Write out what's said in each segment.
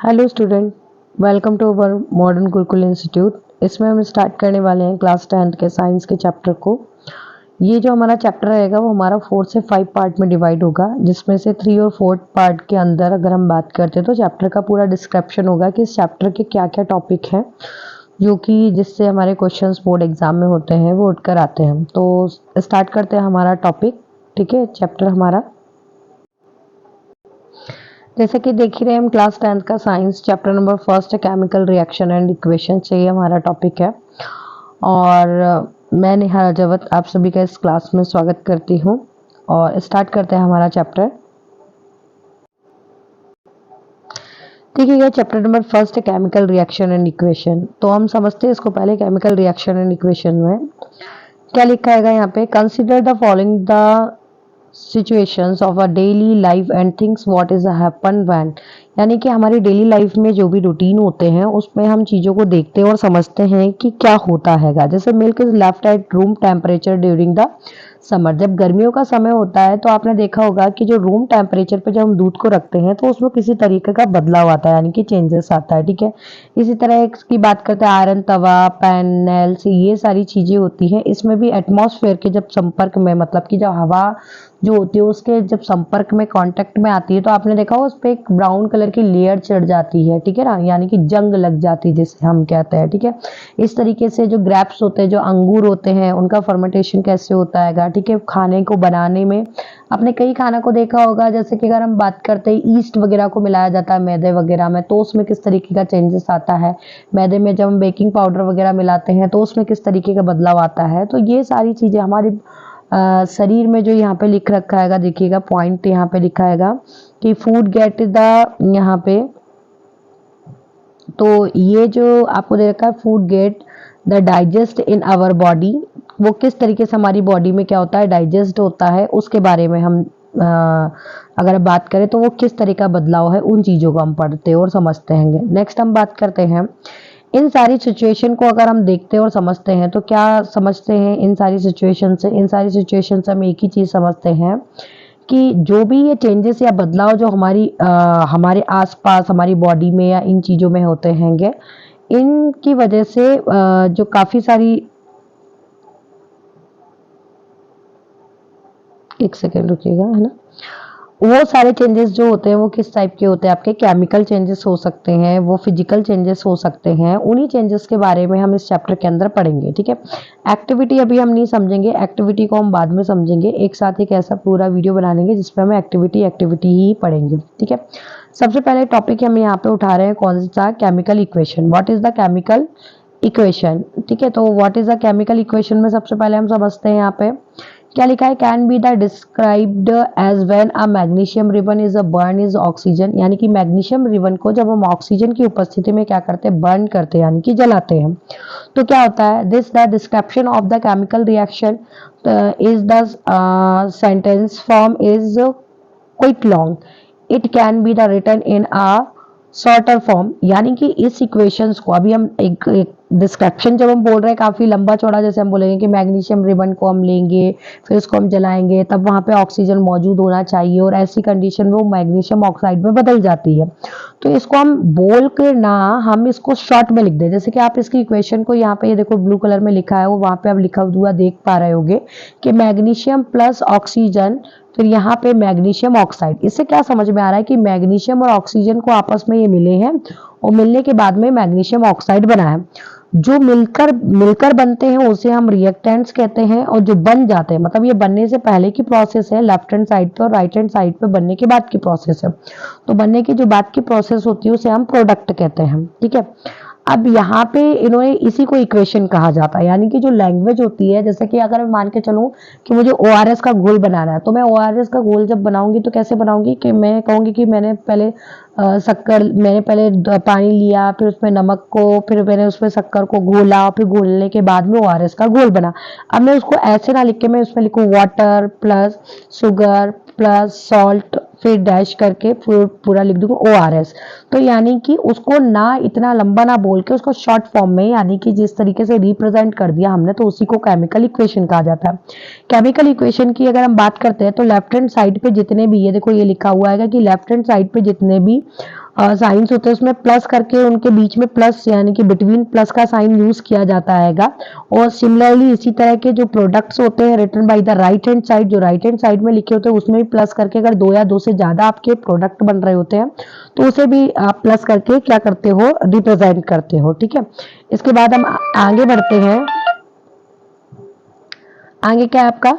Hello student, welcome to our modern Gurukul institute. इसमें हम start करने वाले हैं क्लास 10 के साइंस के चैप्टर को। ये जो हमारा चैप्टर रहेगा वो हमारा 4 से 5 पार्ट में डिवाइड होगा, जिसमें से 3 और 4 पार्ट के अंदर अगर हम बात करते हैं तो चैप्टर का पूरा डिस्क्रिप्शन होगा कि इस चैप्टर के क्या क्या टॉपिक हैं जो कि जिससे हमारे क्वेश्चंस बोर्ड एग्जाम में होते हैं वो उठकर आते हैं। तो स्टार्ट करते हैं हमारा टॉपिक। ठीक है, चैप्टर हमारा जैसे कि देख ही रहे हैं हम क्लास 10 का science chapter number first chemical reaction and equation से ये हमारा टॉपिक है। और मैं नेहा राजावत आप सभी का इस क्लास में स्वागत करती हूँ और स्टार्ट करते हैं हमारा चैप्टर। ठीक है, chapter number first chemical reaction and equation. तो हम समझते हैं इसको पहले। केमिकल रिएक्शन एंड इक्वेशन में क्या लिखा है यहाँ पे, consider the following the situations of a daily life and things what is happen when, यानी कि हमारी डेली लाइफ में जो भी रूटीन होते हैं उसमें हम चीज़ों को देखते हैं और समझते हैं कि क्या होता हैगा। जैसे milk is left at room temperature during the summer. जब गर्मियों का समय होता है तो आपने देखा होगा कि जो रूम टेम्परेचर पे जब हम दूध को रखते हैं तो उसमें किसी तरीके का बदलाव आता है, यानी कि चेंजेस आता है। ठीक है, इसी तरह इसकी बात करते हैं आयरन तवा, पैन, नेल्स, ये सारी चीज़ें होती हैं। इसमें भी एटमॉस्फेयर के जब संपर्क में, मतलब कि जब हवा जो होती है उसके जब संपर्क में कांटेक्ट में आती है तो आपने देखा हो उस पर एक ब्राउन कलर की लेयर चढ़ जाती है। ठीक है ना, यानी कि जंग लग जाती है जिसे हम कहते हैं। ठीक है, इस तरीके से जो ग्रेप्स होते हैं, जो अंगूर होते हैं, उनका फर्मेंटेशन कैसे होता है। ठीक है, खाने को बनाने में आपने कई खाना को देखा होगा, जैसे कि अगर हम बात करते हैं ईस्ट वगैरह को मिलाया जाता है मैदे वगैरह में तो उसमें किस तरीके का चेंजेस आता है। मैदे में जब हम बेकिंग पाउडर वगैरह मिलाते हैं तो उसमें किस तरीके का बदलाव आता है। तो ये सारी चीज़ें हमारी शरीर में जो यहाँ पे लिख रखा हैगा, देखिएगा पॉइंट यहाँ पे लिखा हैगा कि फूड गेट द, यहाँ पे तो ये जो आपको दे रखा है food get the digest in our body, वो किस तरीके से हमारी बॉडी में क्या होता है, डाइजेस्ट होता है, उसके बारे में हम अगर बात करें तो वो किस तरीके का बदलाव है, उन चीज़ों को हम पढ़ते और समझते हैं। नेक्स्ट हम बात करते हैं इन सारी सिचुएशन को अगर हम देखते हैं और समझते हैं तो क्या समझते हैं इन सारी सिचुएशन से। इन सारी सिचुएशन से हम एक ही चीज़ समझते हैं कि जो भी ये चेंजेस या बदलाव जो हमारे आसपास हमारी बॉडी में या इन चीज़ों में होते हैंगे, इनकी वजह से जो काफ़ी सारी, एक सेकेंड रुकिएगा, है ना, वो सारे चेंजेस जो होते हैं वो किस टाइप के होते हैं, आपके केमिकल चेंजेस हो सकते हैं, वो फिजिकल चेंजेस हो सकते हैं। उन्हीं चेंजेस के बारे में हम इस चैप्टर के अंदर पढ़ेंगे। ठीक है, एक्टिविटी अभी हम नहीं समझेंगे, एक्टिविटी को हम बाद में समझेंगे। एक साथ एक ऐसा पूरा वीडियो बना लेंगे जिसमें हम एक्टिविटी ही पढ़ेंगे। ठीक है, सबसे पहले टॉपिक हम यहाँ पे उठा रहे हैं कौन सा, chemical equation. What is the chemical equation. ठीक है, तो what is the chemical equation में सबसे पहले हम समझते हैं यहाँ पे क्या लिखा है, can be the described as when a magnesium ribbon is a burn is oxygen, यानी कि मैग्नीशियम रिबन को जब हम ऑक्सीजन की उपस्थिति में क्या करते हैं, बर्न करते हैं, यानी कि जलाते हैं, तो क्या होता है, this the description of the chemical reaction is the sentence form is quite long, it can be the written in a shorter form, यानी कि इस इक्वेशंस को अभी हम एक डिस्क्रिप्शन जब हम बोल रहे हैं काफ़ी लंबा चौड़ा, जैसे हम बोलेंगे कि मैग्नीशियम रिबन को हम लेंगे फिर उसको हम जलाएंगे तब वहाँ पे ऑक्सीजन मौजूद होना चाहिए और ऐसी कंडीशन में वो मैग्नीशियम ऑक्साइड में बदल जाती है। तो इसको हम बोल के ना हम इसको शॉर्ट में लिख दें। जैसे कि आप इसकी इक्वेशन को यहाँ पे ये देखो ब्लू कलर में लिखा है, वो वहाँ पे आप लिखा हुआ देख पा रहे होगे कि मैग्नीशियम प्लस ऑक्सीजन, फिर यहाँ पे मैग्नीशियम ऑक्साइड। इससे क्या समझ में आ रहा है कि मैग्नीशियम और ऑक्सीजन को आपस में ये मिले हैं और मिलने के बाद में मैग्नीशियम ऑक्साइड बना है। जो मिलकर बनते हैं उसे हम रिएक्टेंट्स कहते हैं, और जो बन जाते हैं, मतलब ये बनने से पहले की प्रोसेस है लेफ्ट हैंड साइड पे, और राइट हैंड साइड पे बनने के बाद की प्रोसेस है। तो बनने की जो बाद की प्रोसेस होती है उसे हम प्रोडक्ट कहते हैं। ठीक है, अब यहाँ पे इन्होंने इसी को इक्वेशन कहा जाता है, यानी कि जो लैंग्वेज होती है, जैसे कि अगर मैं मान के चलूँ कि मुझे ORS का घोल बनाना है, तो मैं ORS का घोल जब बनाऊंगी तो कैसे बनाऊंगी कि मैं कहूंगी कि मैंने पहले मैंने पहले पानी लिया, फिर उसमें नमक को, फिर मैंने उसमें शक्कर को घोला, फिर घोलने के बाद में ORS का घोल बना। अब मैं उसको ऐसे ना लिख के मैं उसमें लिखूँ water plus sugar plus salt, फिर डैश करके पूरा लिख दूंगा ORS। तो यानी कि उसको ना इतना लंबा ना बोल के उसको शॉर्ट फॉर्म में, यानी कि जिस तरीके से रिप्रेजेंट कर दिया हमने, तो उसी को केमिकल इक्वेशन कहा जाता है। केमिकल इक्वेशन की अगर हम बात करते हैं तो लेफ्ट हैंड साइड पे जितने भी, ये देखो ये लिखा हुआ है कि लेफ्ट हैंड साइड पे जितने भी साइंस होते हैं उसमें प्लस करके उनके बीच में प्लस यानी कि बिटवीन प्लस का साइन यूज किया जाता हैगा। और सिमिलरली इसी तरह के जो प्रोडक्ट्स होते हैं written by the right hand side, जो राइट हैंड साइड में लिखे होते हैं उसमें भी प्लस करके अगर 2 या 2 से ज्यादा आपके प्रोडक्ट बन रहे होते हैं तो उसे भी आप प्लस करके क्या करते हो, रिप्रेजेंट करते हो। ठीक है, इसके बाद हम आगे बढ़ते हैं। आगे क्या है आपका,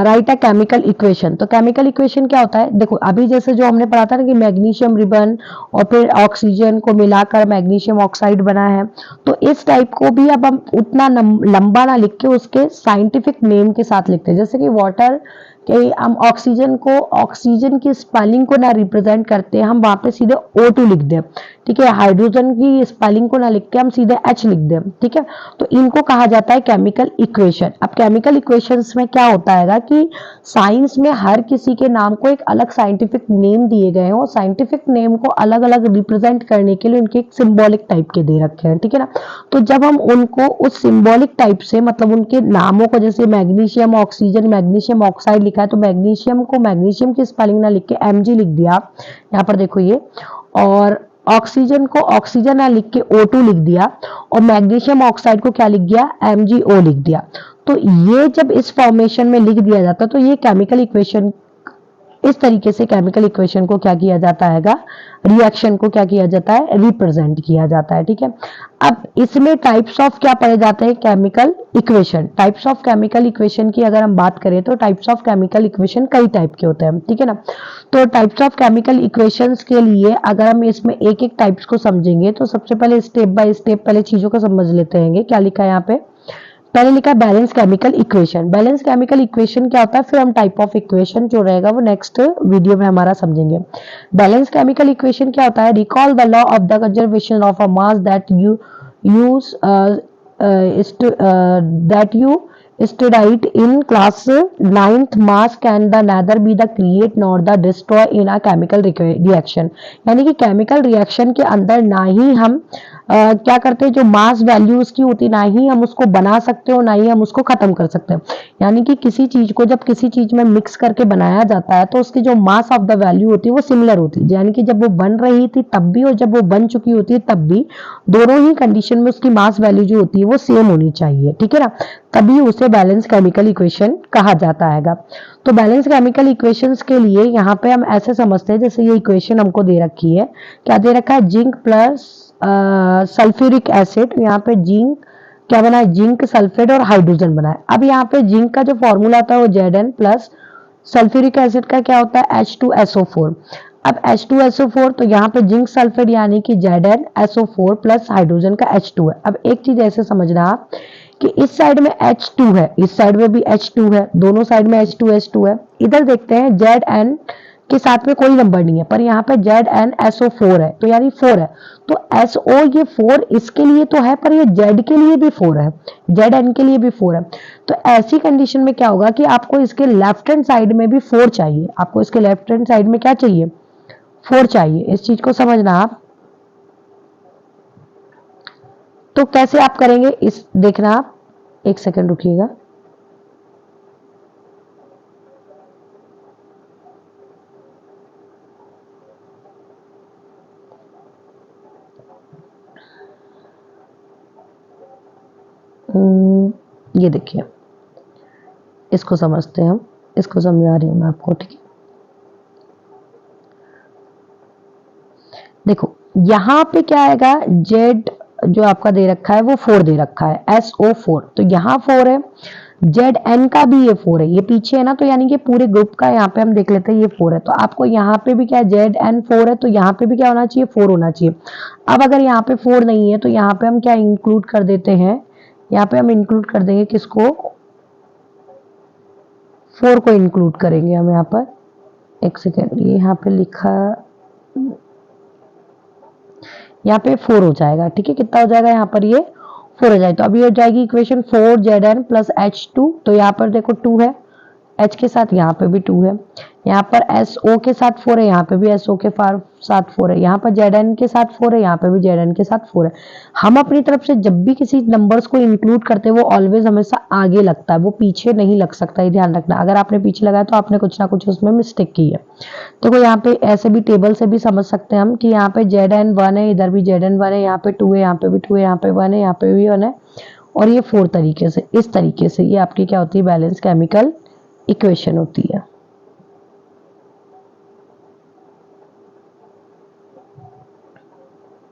राइट अ केमिकल इक्वेशन। तो केमिकल इक्वेशन क्या होता है, देखो अभी जैसे जो हमने पढ़ा था ना कि मैग्नीशियम रिबन और फिर ऑक्सीजन को मिलाकर मैग्नीशियम ऑक्साइड बना है, तो इस टाइप को भी अब हम उतना लंबा ना लिख के उसके साइंटिफिक नेम के साथ लिखते हैं। जैसे कि वाटर के हम ऑक्सीजन को, ऑक्सीजन की स्पेलिंग को ना रिप्रेजेंट करते हैं, हम वहां पे सीधे O2 लिख दें। ठीक है, हाइड्रोजन की स्पेलिंग को ना लिख के हम सीधे H लिख दें। ठीक है, तो इनको कहा जाता है केमिकल इक्वेशन। अब केमिकल इक्वेशंस में क्या होता है कि साइंस में हर किसी के नाम को एक अलग साइंटिफिक नेम दिए गए हैं और साइंटिफिक नेम को अलग अलग रिप्रेजेंट करने के लिए उनके एक सिंबॉलिक टाइप के दे रखे हैं। ठीक है ना, तो जब हम उनको उस सिंबॉलिक टाइप से मतलब उनके नामों को, जैसे मैग्नीशियम ऑक्सीजन मैग्नीशियम ऑक्साइड लिखा है तो मैग्नीशियम को मैग्नीशियम की स्पेलिंग ना लिख के Mg लिख दिया, यहाँ पर देखो ये, और ऑक्सीजन को ऑक्सीजन ना लिख के O2 लिख दिया और मैग्नीशियम ऑक्साइड को क्या लिख दिया, MgO लिख दिया। तो ये जब इस फॉर्मेशन में लिख दिया जाता है तो ये केमिकल इक्वेशन, इस तरीके से केमिकल इक्वेशन को क्या किया जाता हैगा, रिएक्शन को क्या किया जाता है, रिप्रेजेंट किया जाता है। ठीक है, अब इसमें टाइप्स ऑफ क्या पढ़े जाते हैं, chemical equation. Types of chemical equation की अगर हम बात करें तो टाइप्स ऑफ केमिकल इक्वेशन कई टाइप के होते हैं। ठीक है ना, तो टाइप्स ऑफ केमिकल इक्वेशंस के लिए अगर हम इसमें एक एक टाइप्स को समझेंगे तो सबसे पहले स्टेप बाय स्टेप पहले चीजों को समझ लेते हैं। क्या लिखा है यहाँ पे, पहले लिखा है balance chemical equation. Balance chemical equation क्या होता है, फिर हम टाइप ऑफ इक्वेशन जो रहेगा वो नेक्स्ट वीडियो में हमारा समझेंगे। बैलेंस केमिकल इक्वेशन क्या होता है, recall the law of the conservation of a mass that you use that you studied in class 9th. Mass can the neither be the create nor the destroy in a chemical reaction। यानी कि chemical reaction के अंदर ना ही हम क्या करते हैं, जो मास वैल्यू उसकी होती है ना ही हम उसको बना सकते हो ना ही हम उसको खत्म कर सकते हैं। यानी कि किसी चीज को जब किसी चीज में मिक्स करके बनाया जाता है तो उसकी जो मास ऑफ द वैल्यू होती है वो सिमिलर होती है। यानी कि जब वो बन रही थी तब भी और जब वो बन चुकी होती है तब भी, दोनों ही कंडीशन में उसकी मास वैल्यू जो होती है वो सेम होनी चाहिए। ठीक है ना, तभी उसे बैलेंस केमिकल इक्वेशन कहा जाता हैगा। तो बैलेंस केमिकल इक्वेशंस के लिए यहाँ पे हम ऐसे समझते हैं, जैसे ये इक्वेशन हमको दे रखी है, क्या दे रखा है, जिंक प्लस सल्फ्यूरिक एसिड। यहाँ पे जिंक क्या बना है, जिंक सल्फेट और हाइड्रोजन बना है। अब यहाँ पे जिंक का जो फॉर्मूला होता है वो Zn प्लस सल्फ्यूरिक एसिड का क्या होता है, H2SO4। अब H2SO4 तो यहाँ पे जिंक सल्फेट यानी कि ZnSO4 प्लस हाइड्रोजन का H2 है। अब एक चीज ऐसे समझना आप कि इस साइड में H2 है, इस साइड में भी H2 है, दोनों साइड में H2 है। इधर देखते हैं Zn के साथ में कोई नंबर नहीं है पर यहाँ पे ZnSO4 है तो यानी 4 है। तो SO ये 4 इसके लिए तो है पर ये Z के लिए भी 4 है, Zn के लिए भी 4 है। तो ऐसी कंडीशन में क्या होगा कि आपको इसके लेफ्ट हैंड साइड में भी 4 चाहिए, आपको इसके लेफ्ट हैंड साइड में क्या चाहिए, 4 चाहिए। इस चीज को समझना आप। तो कैसे आप करेंगे इस देखना आप, एक सेकंड रुकिएगा। ये देखिए, इसको समझते हैं हम, इसको समझा रही हूं मैं आपको। ठीक है, देखो यहाँ पे क्या आएगा, जेड जो आपका दे रखा है वो 4 दे रखा है, SO4 तो यहाँ 4 है, Zn का भी ये 4 है, ये पीछे है ना, तो यानी कि पूरे ग्रुप का यहाँ पे हम देख लेते हैं ये 4 है। तो आपको यहाँ पे भी क्या है, Zn 4 है तो यहाँ पे भी क्या होना चाहिए, 4 होना चाहिए। अब अगर यहाँ पे 4 नहीं है तो यहाँ पे हम क्या इंक्लूड कर देते हैं, यहाँ पे हम इंक्लूड कर देंगे किसको, 4 को इंक्लूड करेंगे हम यहाँ पर। एक सेकेंड, ये यहाँ पे लिखा, यहाँ पे 4 हो जाएगा। ठीक है, कितना हो जाएगा यहाँ पर, ये 4 हो जाएगा। तो अभी हो जाएगी इक्वेशन 4 Zn प्लस H2, तो यहाँ पर देखो 2 है, H के साथ यहाँ पे भी 2 है, यहाँ पर SO के साथ 4 है, यहाँ पे भी SO के साथ 4 है, यहाँ पर ZN के साथ 4 है, यहाँ पे भी ZN के साथ 4 है। हम अपनी तरफ से जब भी किसी नंबर्स को इंक्लूड करते हैं वो ऑलवेज हमेशा आगे लगता है, वो पीछे नहीं लग सकता, ये ध्यान रखना। अगर आपने पीछे लगाया तो आपने कुछ ना कुछ उसमें मिस्टेक की है। देखो यहाँ पे ऐसे भी टेबल से भी समझ सकते हैं हम कि यहाँ पे ZN 1 है, इधर भी ZN 1 है, यहाँ पे 2 है, यहाँ पे भी 2 है, यहाँ पे 1 है, यहाँ पे भी 1 है, और ये 4 तरीके से, इस तरीके से ये आपकी क्या होती है, बैलेंस केमिकल इक्वेशन होती है।